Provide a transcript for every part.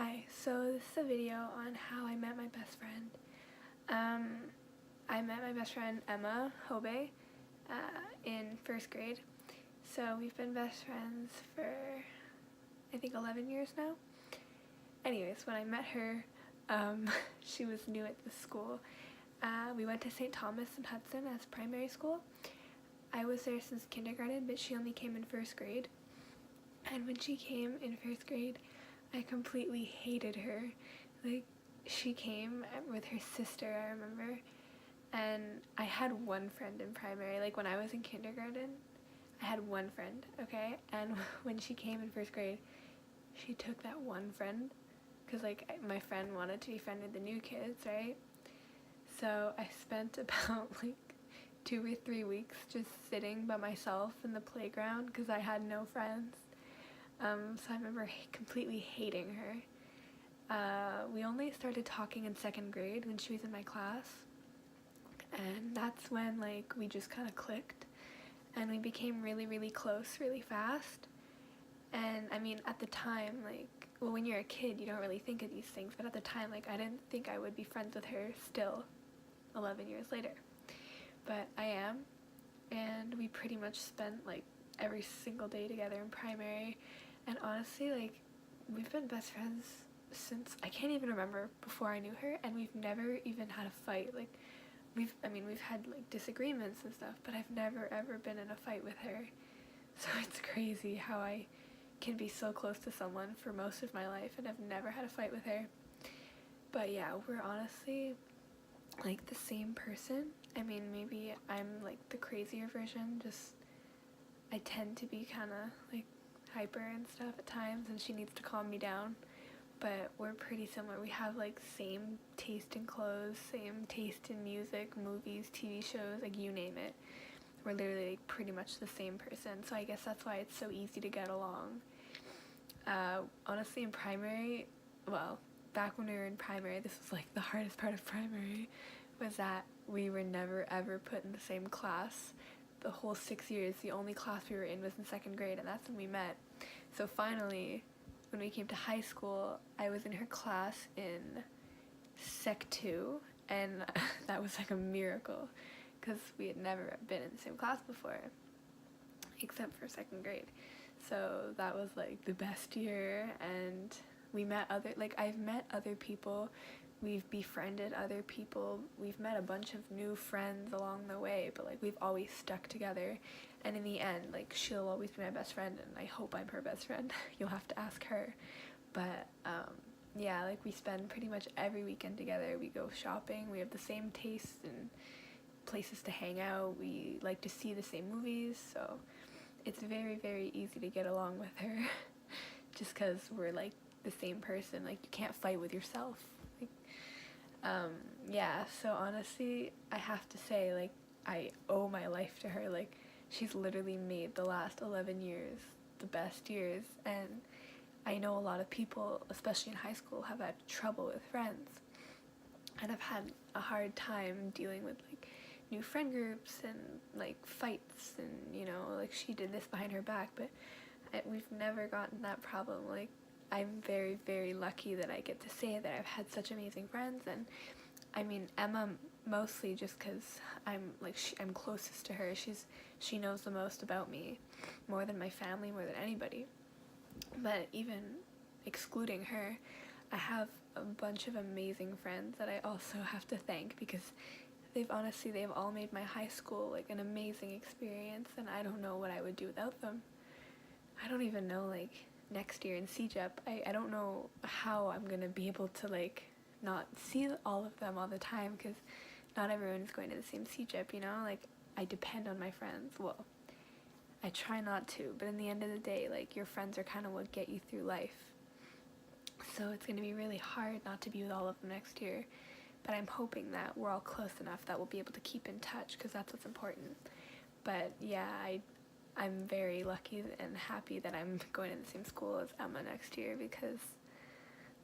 Hi, so this is a video on how I met my best friend. I met my best friend Emma Hobe in first grade. So we've been best friends for I think 11 years now. Anyways, when I met her, she was new at the school. We went to St. Thomas in Hudson as primary school. I was there since kindergarten, but she only came in first grade. And when she came in first grade, I completely hated her. Like, she came with her sister, I remember, and I had one friend in primary. Like, when I was in kindergarten, I had one friend, okay? And when she came in first grade, she took that one friend, because, like, my friend wanted to be friends with the new kids, right? So I spent about, like, 2 or 3 weeks just sitting by myself in the playground, because I had no friends. So I remember completely hating her. We only started talking in second grade when she was in my class, and that's when like we just kind of clicked, and we became really, really close really fast. And I mean, at the time, like, well, when you're a kid, you don't really think of these things, but at the time, like, I didn't think I would be friends with her still 11 years later. But I am, and we pretty much spent like every single day together in primary. And honestly, like, we've been best friends since I can't even remember before I knew her, and we've never even had a fight. Like, we've had like disagreements and stuff, but I've never ever been in a fight with her. So it's crazy how I can be so close to someone for most of my life and I've never had a fight with her. But yeah, we're honestly like the same person. I mean, maybe I'm like the crazier version, just I tend to be kind of like hyper and stuff at times, and she needs to calm me down. But we're pretty similar. We have like same taste in clothes, same taste in music, movies, TV shows, like you name it. We're literally like pretty much the same person. So I guess that's why it's so easy to get along. Honestly, in primary, well, back when we were in primary, this was like the hardest part of primary, was that we were never ever put in the same class. The whole 6 years, the only class we were in was in second grade, and that's when we met. So finally, when we came to high school, I was in her class in Sec 2, and that was like a miracle, because we had never been in the same class before, except for second grade. So that was like the best year, and we met I've met other people, we've befriended other people, we've met a bunch of new friends along the way, but like we've always stuck together. And in the end, like, she'll always be my best friend, and I hope I'm her best friend. You'll have to ask her. But yeah, like, we spend pretty much every weekend together. We go shopping, we have the same tastes and places to hang out, we like to see the same movies, so it's very, very easy to get along with her. Just because we're like the same person. Like, you can't fight with yourself. Like, yeah, so honestly, I have to say, like, I owe my life to her. Like, she's literally made the last 11 years the best years, and I know a lot of people, especially in high school, have had trouble with friends, and I've had a hard time dealing with like new friend groups and like fights, and you know, like, she did this behind her back, but we've never gotten that problem. Like, I'm very, very lucky that I get to say that I've had such amazing friends. And I mean, Emma mostly just because I'm like, I'm closest to her. She knows the most about me, more than my family, more than anybody. But even excluding her, I have a bunch of amazing friends that I also have to thank, because they've all made my high school like an amazing experience, and I don't know what I would do without them. I don't even know, like, next year in CEGEP, I don't know how I'm gonna be able to like not see all of them all the time, because not everyone is going to the same CEGEP, you know? Like, I depend on my friends. Well, I try not to, but in the end of the day, like, your friends are kind of what get you through life. So it's gonna be really hard not to be with all of them next year. But I'm hoping that we're all close enough that we'll be able to keep in touch, because that's what's important. But yeah, I'm very lucky and happy that I'm going to the same school as Emma next year, because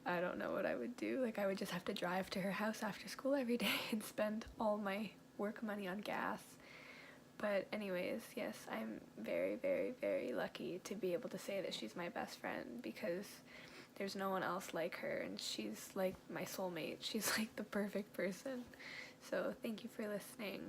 I don't know what I would do. Like, I would just have to drive to her house after school every day and spend all my work money on gas. But anyways, yes, I'm very, very, very lucky to be able to say that she's my best friend, because there's no one else like her, and she's like my soulmate. She's like the perfect person. So thank you for listening.